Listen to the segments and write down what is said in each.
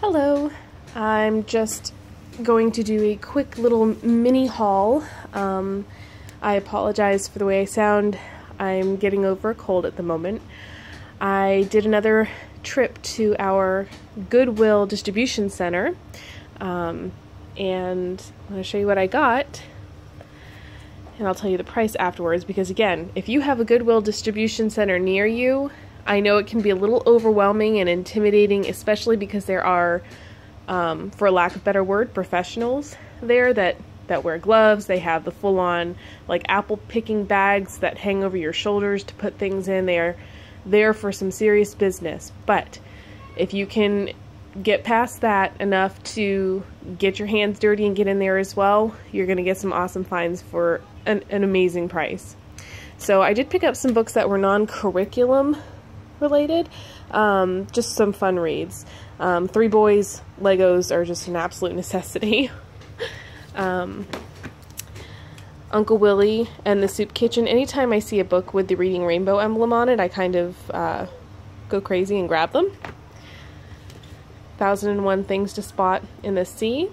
Hello, I'm just going to do a quick little mini haul. I apologize for the way I sound. I'm getting over a cold at the moment. I did another trip to our Goodwill distribution center, and I'm going to show you what I got, and I'll tell you the price afterwards, because again, if you have a Goodwill distribution center near you, I know it can be a little overwhelming and intimidating, especially because there are, for lack of a better word, professionals there that wear gloves. They have the full-on, like, apple picking bags that hang over your shoulders to put things in. They are there for some serious business. But if you can get past that enough to get your hands dirty and get in there as well, you're going to get some awesome finds for an amazing price. So I did pick up some books that were non-curriculum related, just some fun reads. Three Boys Legos are just an absolute necessity. Uncle Willie and the Soup Kitchen. Anytime I see a book with the Reading Rainbow emblem on it, I kind of go crazy and grab them. 1001 Things to Spot in the Sea.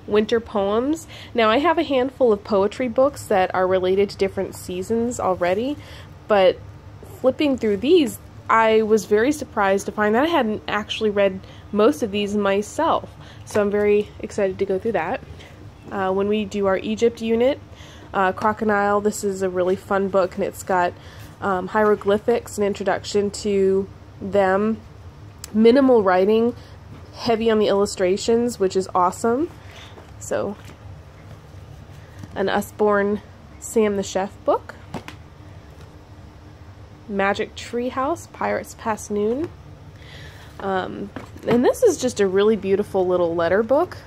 Winter Poems. Now, I have a handful of poetry books that are related to different seasons already, but flipping through these, I was very surprised to find that I hadn't actually read most of these myself. So I'm very excited to go through that. When we do our Egypt unit, Crocodile, this is a really fun book, and it's got hieroglyphics, an introduction to them, minimal writing, heavy on the illustrations, which is awesome. So, an Usborne Sam the Chef book. Magic Treehouse, Pirates Past Noon. And this is just a really beautiful little letter book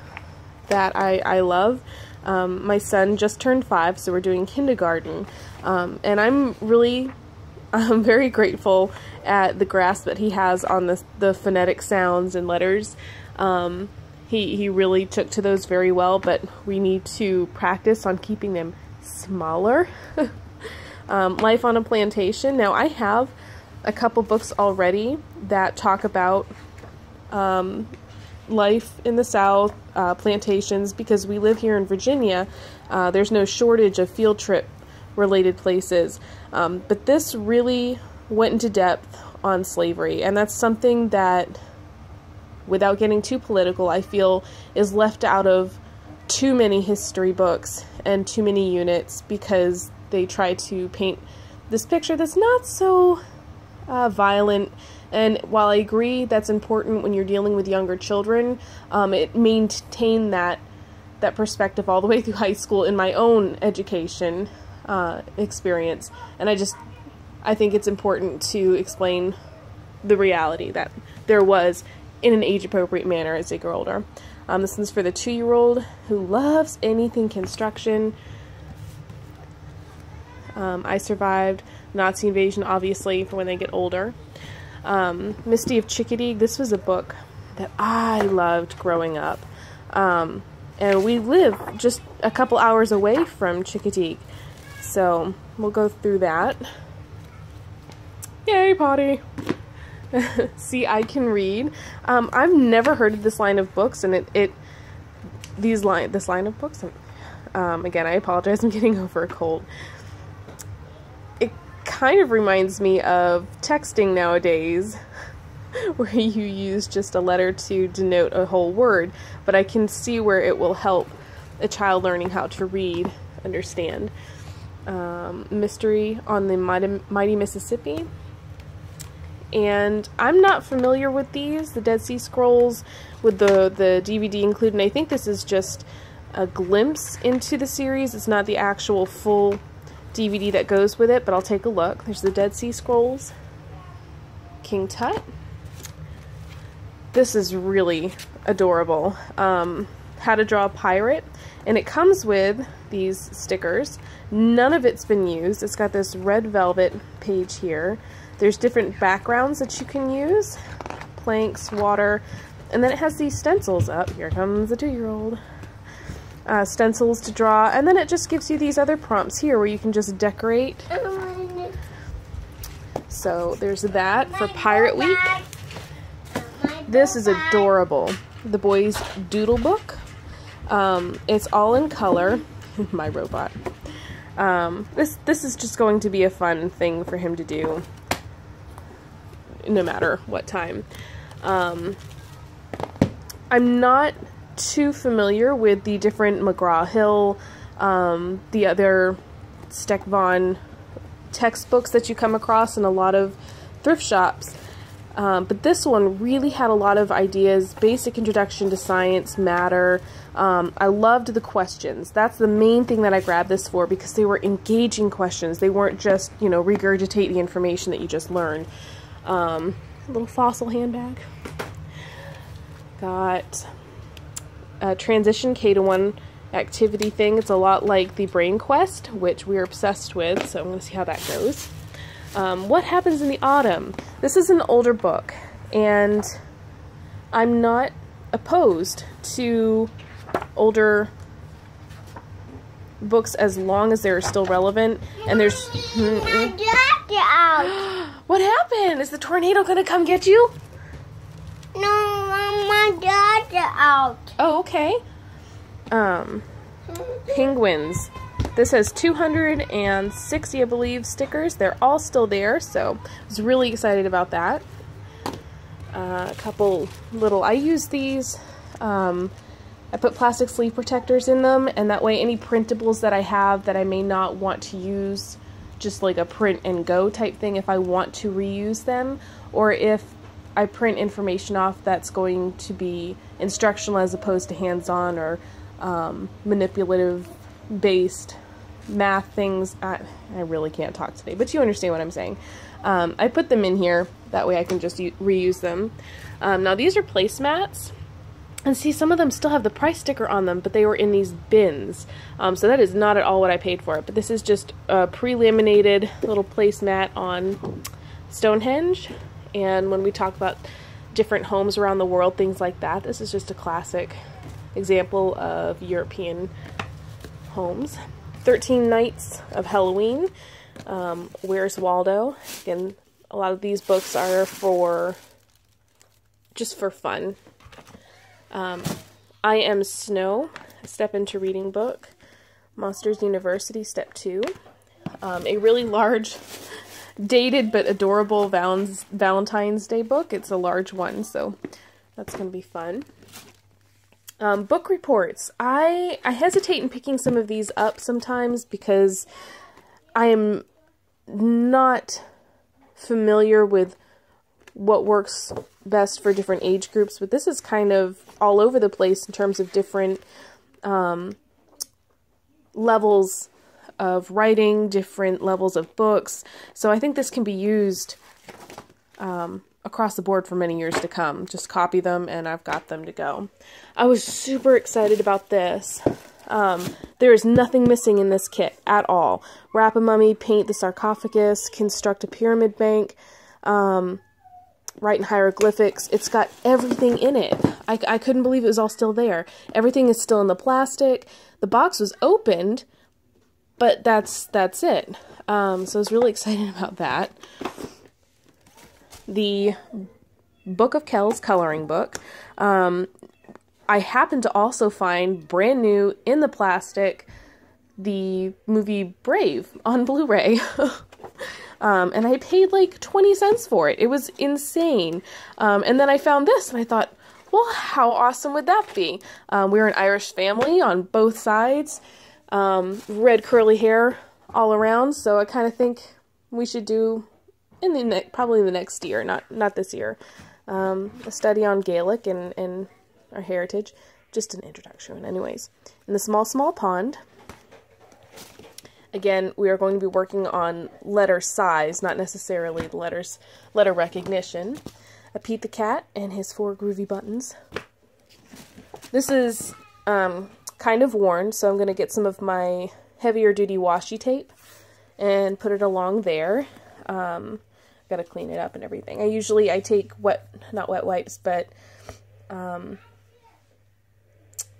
that I love. My son just turned 5, so we're doing kindergarten. And I'm very grateful at the grasp that he has on the phonetic sounds and letters. He really took to those very well, but we need to practice on keeping them smaller. Life on a Plantation. Now, I have a couple books already that talk about life in the South, plantations, because we live here in Virginia. There's no shortage of field trip related places, but this really went into depth on slavery, and that's something that, without getting too political, I feel is left out of too many history books and too many units, because they try to paint this picture that's not so violent. And while I agree that's important when you're dealing with younger children, it maintained that perspective all the way through high school in my own education experience. And I think it's important to explain the reality that there was in an age-appropriate manner as they grow older. This one's for the 2-year-old who loves anything construction. I Survived Nazi Invasion, obviously, for when they get older. Misty of Chickadee. This was a book that I loved growing up. And we live just a couple hours away from Chickadee. So we'll go through that. Yay, potty! See, I Can Read. I've never heard of this line of books, and this line of books. Again, I apologize. I'm getting over a cold. It kind of reminds me of texting nowadays, where you use just a letter to denote a whole word, but I can see where it will help a child learning how to read understand. Mystery on the Mighty Mississippi. And I'm not familiar with these, the Dead Sea Scrolls, with the DVD included, and I think this is just a glimpse into the series. It's not the actual full DVD that goes with it, but I'll take a look. There's the Dead Sea Scrolls. King Tut. This is really adorable. How to Draw a Pirate. And it comes with these stickers. None of it's been used. It's got this red velvet page here. There's different backgrounds that you can use. Planks, water, and then it has these stencils up. Here comes the 2-year-old. Stencils to draw, and then it just gives you these other prompts here where you can just decorate. So there's that for Pirate Week. This is adorable. The Boys Doodle Book. It's all in color. My robot. This is just going to be a fun thing for him to do no matter what time. I'm not too familiar with the different McGraw-Hill, the other Steckvon textbooks that you come across in a lot of thrift shops. But this one really had a lot of ideas, basic introduction to science, matter. I loved the questions. That's the main thing that I grabbed this for, because they were engaging questions. They weren't just, you know, regurgitate the information that you just learned. Little fossil handbag. Got a transition K-1 activity thing. It's a lot like the Brain Quest, which we're obsessed with, so I'm going to see how that goes. What Happens in the Autumn? This is an older book, and I'm not opposed to older books as long as they're still relevant. And there's... What happened? Is the tornado going to come get you? No, my dad's out. Oh, okay. Penguins. This has 260, I believe, stickers. They're all still there, so I was really excited about that. A couple little... I use these. I put plastic sleeve protectors in them, and that way any printables that I have that I may not want to use, just like a print and go type thing, if I want to reuse them, or if I print information off that's going to be instructional as opposed to hands-on or manipulative based math things. I really can't talk today, but you understand what I'm saying. I put them in here, that way I can just reuse them. Now these are placemats, and see, some of them still have the price sticker on them, but they were in these bins. So that is not at all what I paid for it, but this is just a pre-laminated little placemat on Stonehenge. And when we talk about different homes around the world, things like that, this is just a classic example of European homes. 13 Nights of Halloween. Where's Waldo? Again, a lot of these books are just for fun. I Am Snow, Step Into Reading book. Monsters University, Step 2. A really large, dated but adorable Valentine's Day book. It's a large one, so that's going to be fun. Book reports. I hesitate in picking some of these up sometimes because I am not familiar with what works best for different age groups, but this is kind of all over the place in terms of different levels of writing, different levels of books. So I think this can be used across the board for many years to come. Just copy them and I've got them to go. I was super excited about this. There is nothing missing in this kit at all. Wrap a mummy, paint the sarcophagus, construct a pyramid bank, write in hieroglyphics. It's got everything in it. I couldn't believe it was all still there. Everything is still in the plastic. The box was opened, but that's it. So I was really excited about that. The Book of Kells coloring book. I happened to also find brand new in the plastic the movie Brave on Blu-ray. And I paid like 20 cents for it. It was insane. And then I found this and I thought, well, how awesome would that be? We're an Irish family on both sides. Red curly hair all around. So I kind of think we should do, probably in the next year, not this year, a study on Gaelic and our heritage. Just an introduction. Anyways, in the Small Pond. Again, we are going to be working on letter size, not necessarily the letter recognition. A Pete the Cat and his 4 groovy buttons. This is kind of worn, so I'm going to get some of my heavier duty washi tape and put it along there. Got to clean it up and everything. I take not wet wipes, but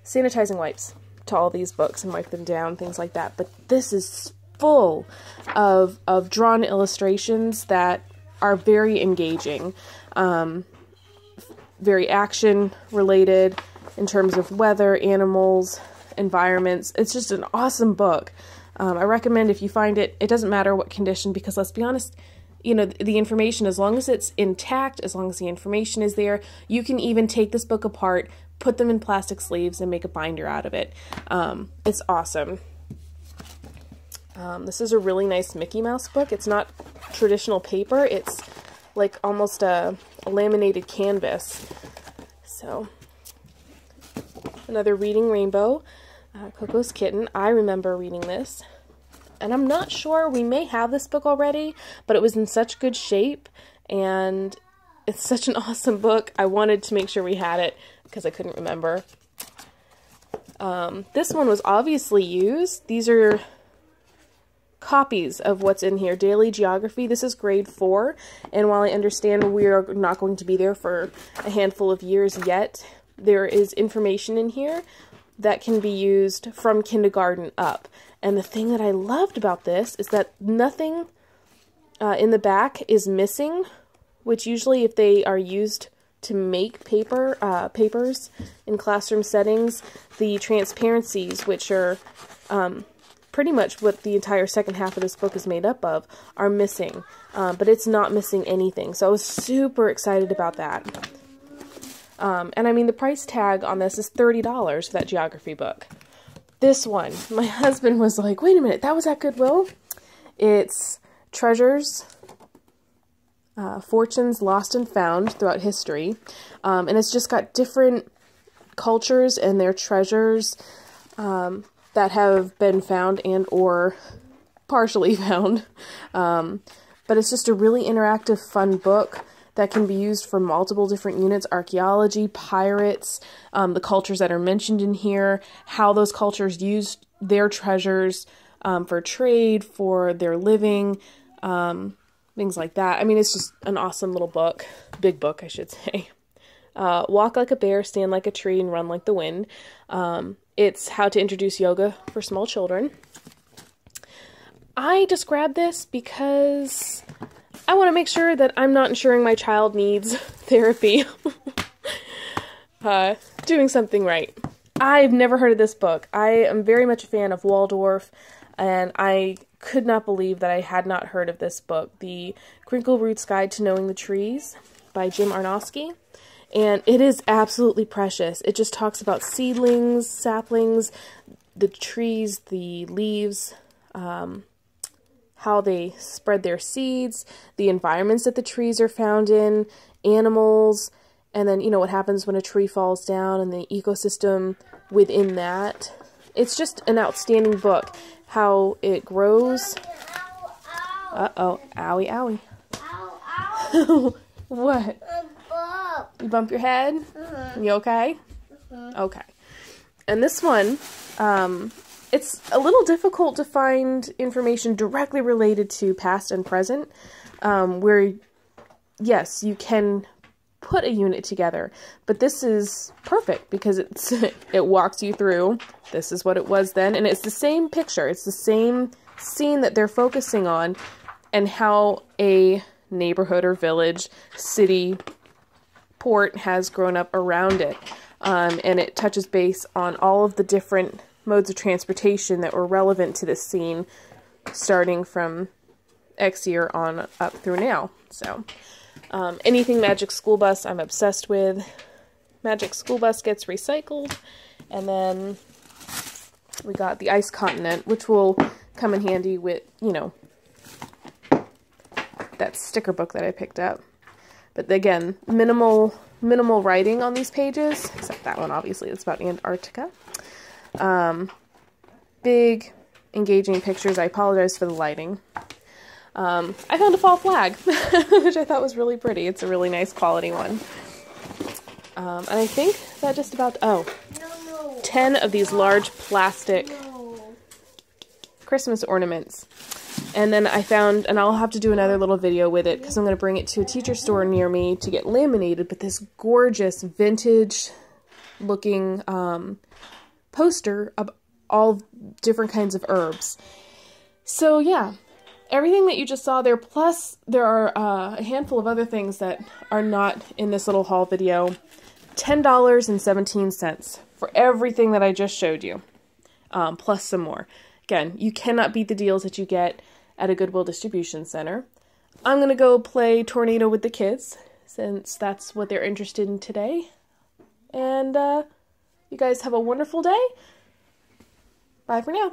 sanitizing wipes to all these books and wipe them down, things like that. But this is full of drawn illustrations that are very engaging. very action related in terms of weather, animals, environments. It's just an awesome book. I recommend if you find it, it doesn't matter what condition, because let's be honest, you know, the information, as long as it's intact, as long as the information is there, you can even take this book apart, put them in plastic sleeves, and make a binder out of it. It's awesome. This is a really nice Mickey Mouse book. It's not traditional paper. It's like almost a laminated canvas. So, another Reading Rainbow, Coco's Kitten. I remember reading this. And I'm not sure, we may have this book already, but it was in such good shape, and it's such an awesome book. I wanted to make sure we had it because I couldn't remember. This one was obviously used. These are copies of what's in here. Daily Geography. This is grade 4, and while I understand we are not going to be there for a handful of years yet, there is information in here that can be used from kindergarten up. And the thing that I loved about this is that nothing in the back is missing, which usually if they are used to make papers in classroom settings, the transparencies, which are pretty much what the entire second half of this book is made up of, are missing. But it's not missing anything. So I was super excited about that. And I mean, the price tag on this is $30 for that geography book. This one, my husband was like, wait a minute, that was at Goodwill? It's Treasures, Fortunes Lost and Found Throughout History. And it's just got different cultures and their treasures that have been found and or partially found. But it's just a really interactive, fun book that can be used for multiple different units: archaeology, pirates, the cultures that are mentioned in here, how those cultures used their treasures for trade, for their living, things like that. I mean, it's just an awesome little book. Big book, I should say. Walk Like a Bear, Stand Like a Tree, and Run Like the Wind. It's how to introduce yoga for small children. I just grabbed this because I want to make sure that I'm not ensuring my child needs therapy. Doing something right. I've never heard of this book. I am very much a fan of Waldorf, and I could not believe that I had not heard of this book, The Crinkle Root's Guide to Knowing the Trees by Jim Arnowski. And it is absolutely precious. It just talks about seedlings, saplings, the trees, the leaves, how they spread their seeds, the environments that the trees are found in, animals, and then, you know, what happens when a tree falls down and the ecosystem within that. It's just an outstanding book. How it grows. Uh-oh. Owie, owie. Ow, ow. What? You bump your head? You okay? Okay. And this one, it's a little difficult to find information directly related to past and present, where, yes, you can put a unit together, but this is perfect because it walks you through, this is what it was then, and it's the same picture, it's the same scene that they're focusing on, and how a neighborhood or village, city, port has grown up around it, and it touches base on all of the different modes of transportation that were relevant to this scene, starting from X year on up through now. So, anything Magic School Bus I'm obsessed with. Magic School Bus gets recycled, and then we got the Ice Continent, which will come in handy with, you know, that sticker book that I picked up. But again, minimal writing on these pages, except that one, obviously, it's about Antarctica. Big, engaging pictures. I apologize for the lighting. I found a fall flag, which I thought was really pretty. It's a really nice quality one. And I think that just about, 10 of these large plastic Christmas ornaments. And then I found, and I'll have to do another little video with it because I'm going to bring it to a teacher store near me to get laminated, but this gorgeous vintage looking poster of all different kinds of herbs. So yeah, everything that you just saw there, plus there are a handful of other things that are not in this little haul video, $10.17 for everything that I just showed you, plus some more. Again, you cannot beat the deals that you get at a Goodwill distribution center. I'm going to go play Tornado with the kids, since that's what they're interested in today. And you guys have a wonderful day. Bye for now.